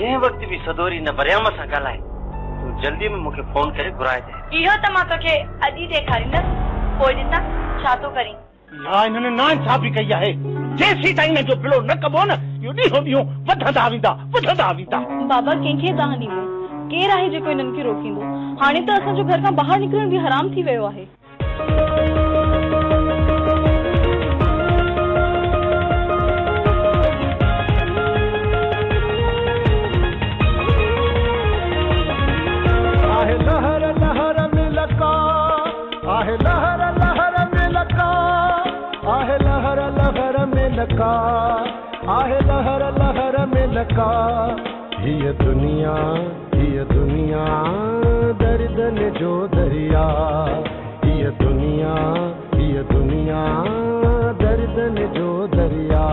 जे वक्त भी सदोरी न बरियाम सां ॻाल्हाए तूं जल्दी में मूंखे फोन करे घुराए दे। इहो त मां तोखे अॼु ॾेखारींदसि, पोइ ॾिसां छा थो करीं। या इन्हनि नाइंसाफ़ी कई आहे। जेसीं ताईं हिन जो बिलो न कबो न इहो ॾींहों ॾींहों वधंदा वेंदा। बाबा कंहिंखे तव्हां ॾींदो, केरु आहे जेको हिननि खे रोकींदो? हाणे त असांजो घर खां ॿाहिरि निकिरण बि हराम थी वियो आहे। आहे लहर लहर में लका ये दुनिया दर्दन जो दरिया ये दुनिया दर्दन जो दरिया।